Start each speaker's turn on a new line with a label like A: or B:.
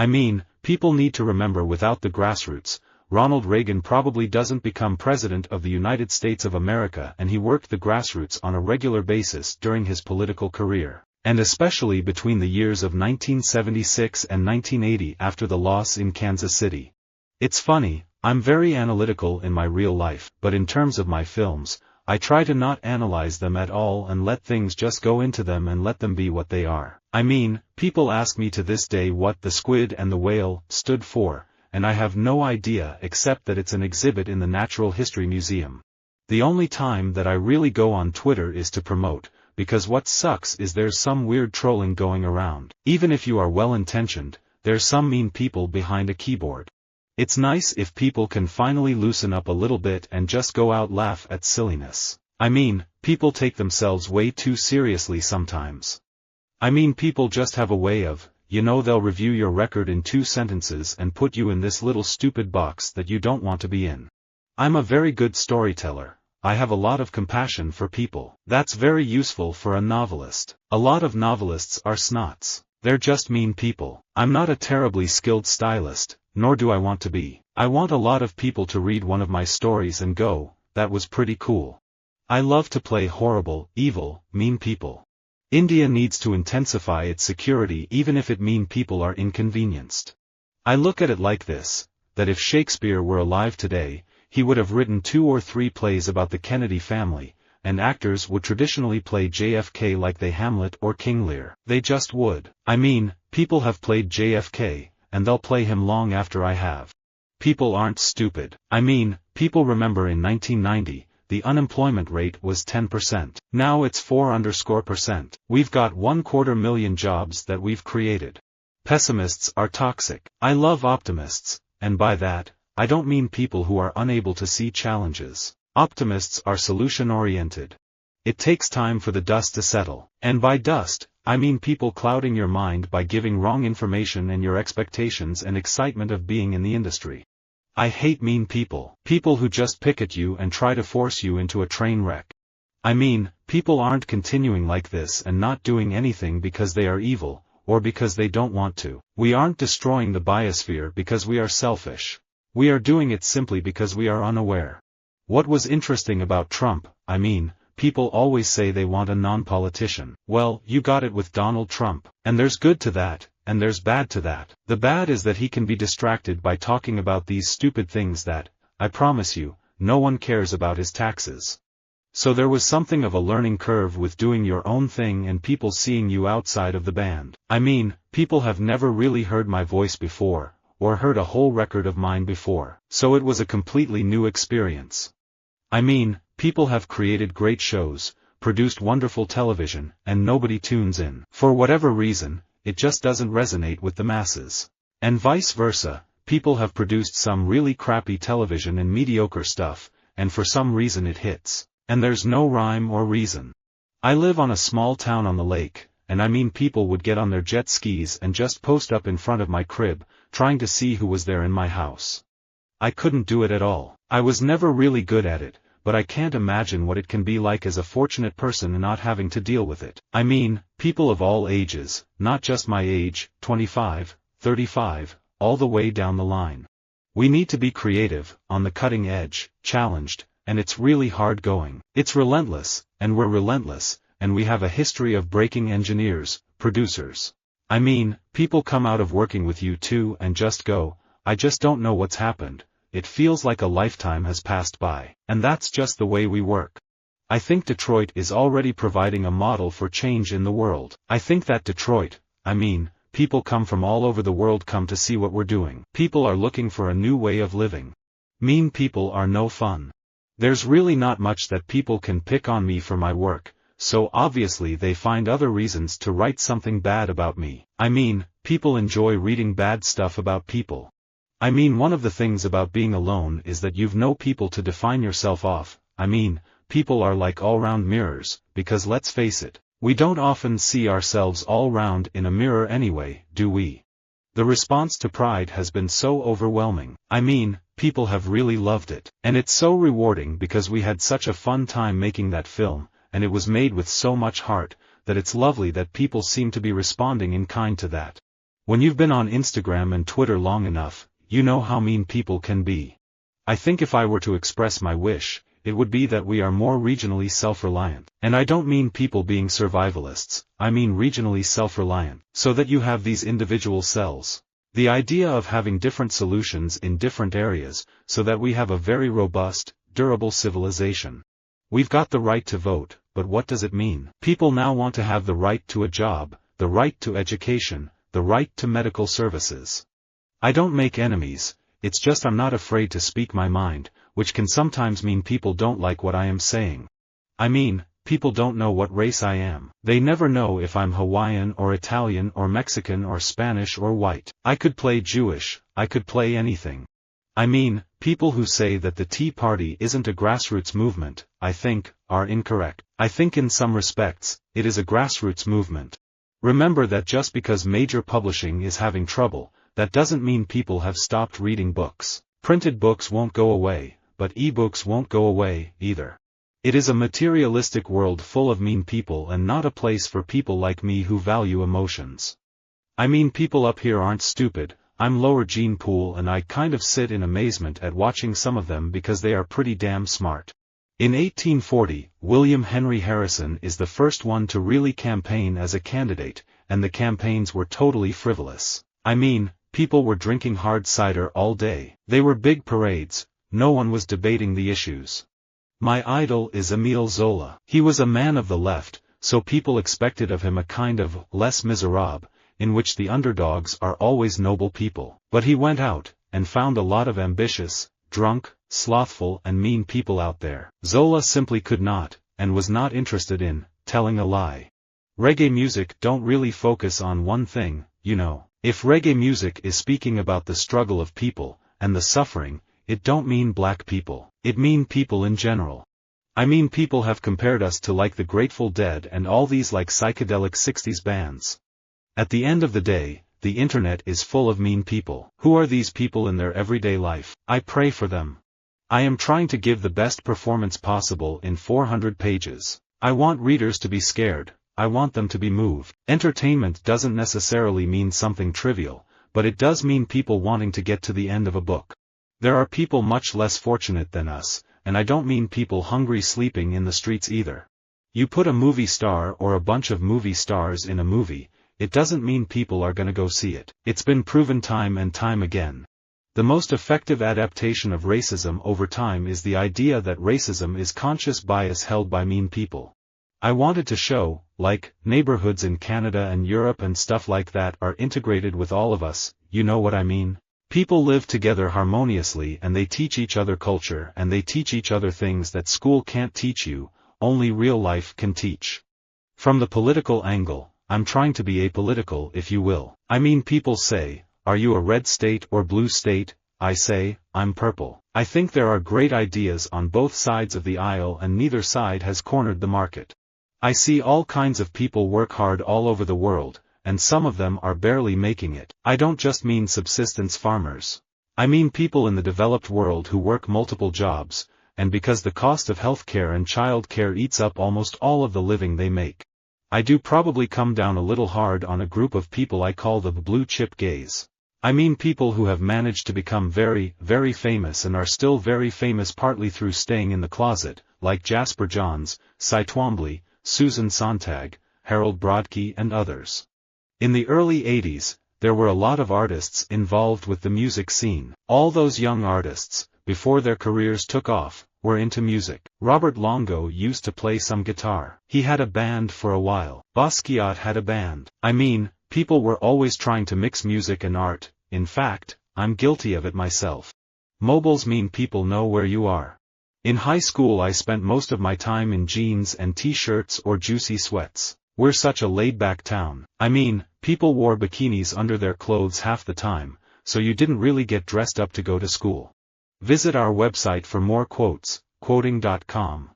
A: I mean, people need to remember without the grassroots, Ronald Reagan probably doesn't become President of the United States of America, and he worked the grassroots on a regular basis during his political career, and especially between the years of 1976 and 1980 after the loss in Kansas City. It's funny, I'm very analytical in my real life, but in terms of my films, I try to not analyze them at all and let things just go into them and let them be what they are. I mean, people ask me to this day what the squid and the whale stood for, and I have no idea except that it's an exhibit in the Natural History Museum. The only time that I really go on Twitter is to promote, because what sucks is there's some weird trolling going around. Even if you are well-intentioned, there's some mean people behind a keyboard. It's nice if people can finally loosen up a little bit and just go out laugh at silliness. I mean, people take themselves way too seriously sometimes. I mean, people just have a way of, they'll review your record in 2 sentences and put you in this little stupid box that you don't want to be in. I'm a very good storyteller. I have a lot of compassion for people. That's very useful for a novelist. A lot of novelists are snots. They're just mean people. I'm not a terribly skilled stylist, nor do I want to be. I want a lot of people to read one of my stories and go, that was pretty cool. I love to play horrible, evil, mean people. India needs to intensify its security even if it mean people are inconvenienced. I look at it like this, that if Shakespeare were alive today, he would have written 2 or 3 plays about the Kennedy family, and actors would traditionally play JFK like they Hamlet or King Lear. They just would. I mean, people have played JFK, and they'll play him long after I have. People aren't stupid. I mean, people remember in 1990, the unemployment rate was 10%. Now it's 4%. We've got 250,000 jobs that we've created. Pessimists are toxic. I love optimists, and by that, I don't mean people who are unable to see challenges. Optimists are solution-oriented. It takes time for the dust to settle. And by dust, I mean people clouding your mind by giving wrong information and your expectations and excitement of being in the industry. I hate mean people. People who just pick at you and try to force you into a train wreck. I mean, people aren't continuing like this and not doing anything because they are evil, or because they don't want to. We aren't destroying the biosphere because we are selfish. We are doing it simply because we are unaware. What was interesting about Trump, I mean, people always say they want a non-politician. Well, you got it with Donald Trump. And there's good to that, and there's bad to that. The bad is that he can be distracted by talking about these stupid things that, I promise you, no one cares about his taxes. So there was something of a learning curve with doing your own thing and people seeing you outside of the band. I mean, people have never really heard my voice before, or heard a whole record of mine before. So it was a completely new experience. I mean, people have created great shows, produced wonderful television, and nobody tunes in. For whatever reason, it just doesn't resonate with the masses. And vice versa, people have produced some really crappy television and mediocre stuff, and for some reason it hits. And there's no rhyme or reason. I live on a small town on the lake, and I mean people would get on their jet skis and just post up in front of my crib, trying to see who was there in my house. I couldn't do it at all. I was never really good at it, but I can't imagine what it can be like as a fortunate person and not having to deal with it. I mean, people of all ages, not just my age, 25, 35, all the way down the line. We need to be creative, on the cutting edge, challenged, and it's really hard going. It's relentless, and we're relentless, and we have a history of breaking engineers, producers. I mean, people come out of working with you too and just go, I just don't know what's happened. It feels like a lifetime has passed by. And that's just the way we work. I think Detroit is already providing a model for change in the world. I think that Detroit, I mean, people come from all over the world come to see what we're doing. People are looking for a new way of living. Mean people are no fun. There's really not much that people can pick on me for my work, so obviously they find other reasons to write something bad about me. I mean, people enjoy reading bad stuff about people. I mean, one of the things about being alone is that you've no people to define yourself off. I mean, people are like all-round mirrors, because let's face it, we don't often see ourselves all round in a mirror anyway, do we? The response to Pride has been so overwhelming. I mean, people have really loved it. And it's so rewarding because we had such a fun time making that film, and it was made with so much heart, that it's lovely that people seem to be responding in kind to that. When you've been on Instagram and Twitter long enough, you know how mean people can be. I think if I were to express my wish, it would be that we are more regionally self-reliant. And I don't mean people being survivalists, I mean regionally self-reliant, so that you have these individual cells. The idea of having different solutions in different areas, so that we have a very robust, durable civilization. We've got the right to vote, but what does it mean? People now want to have the right to a job, the right to education, the right to medical services. I don't make enemies, it's just I'm not afraid to speak my mind, which can sometimes mean people don't like what I am saying. I mean, people don't know what race I am. They never know if I'm Hawaiian or Italian or Mexican or Spanish or white. I could play Jewish, I could play anything. I mean, people who say that the Tea Party isn't a grassroots movement, I think, are incorrect. I think in some respects, it is a grassroots movement. Remember that just because major publishing is having trouble, that doesn't mean people have stopped reading books. Printed books won't go away, but e-books won't go away, either. It is a materialistic world full of mean people and not a place for people like me who value emotions. I mean, people up here aren't stupid. I'm lower gene pool and I kind of sit in amazement at watching some of them because they are pretty damn smart. In 1840, William Henry Harrison is the first one to really campaign as a candidate, and the campaigns were totally frivolous. I mean, people were drinking hard cider all day. They were big parades, no one was debating the issues. My idol is Émile Zola. He was a man of the left, so people expected of him a kind of Les Miserables, in which the underdogs are always noble people. But he went out, and found a lot of ambitious, drunk, slothful and mean people out there. Zola simply could not, and was not interested in, telling a lie. Reggae music don't really focus on one thing, you know. If reggae music is speaking about the struggle of people, and the suffering, it don't mean black people, it mean people in general. I mean, people have compared us to like the Grateful Dead and all these like psychedelic 60s bands. At the end of the day, the internet is full of mean people. Who are these people in their everyday life? I pray for them. I am trying to give the best performance possible in 400 pages. I want readers to be scared, I want them to be moved. Entertainment doesn't necessarily mean something trivial, but it does mean people wanting to get to the end of a book. There are people much less fortunate than us, and I don't mean people hungry sleeping in the streets either. You put a movie star or a bunch of movie stars in a movie, it doesn't mean people are gonna go see it. It's been proven time and time again. The most effective adaptation of racism over time is the idea that racism is conscious bias held by mean people. I wanted to show, like, neighborhoods in Canada and Europe and stuff like that are integrated with all of us, you know what I mean? People live together harmoniously and they teach each other culture and they teach each other things that school can't teach you, only real life can teach. From the political angle, I'm trying to be apolitical if you will. I mean, people say, are you a red state or blue state? I say, I'm purple. I think there are great ideas on both sides of the aisle and neither side has cornered the market. I see all kinds of people work hard all over the world, and some of them are barely making it. I don't just mean subsistence farmers. I mean people in the developed world who work multiple jobs, and because the cost of healthcare and child care eats up almost all of the living they make. I do probably come down a little hard on a group of people I call the blue chip gays. I mean people who have managed to become very, very famous and are still very famous partly through staying in the closet, like Jasper Johns, Cy Twombly, Susan Sontag, Harold Brodkey and others. In the early 80s, there were a lot of artists involved with the music scene. All those young artists, before their careers took off, were into music. Robert Longo used to play some guitar. He had a band for a while. Basquiat had a band. I mean, people were always trying to mix music and art. In fact, I'm guilty of it myself. Mobiles mean people know where you are. In high school I spent most of my time in jeans and t-shirts or juicy sweats. We're such a laid-back town. I mean, people wore bikinis under their clothes half the time, so you didn't really get dressed up to go to school. Visit our website for more quotes, quoting.com.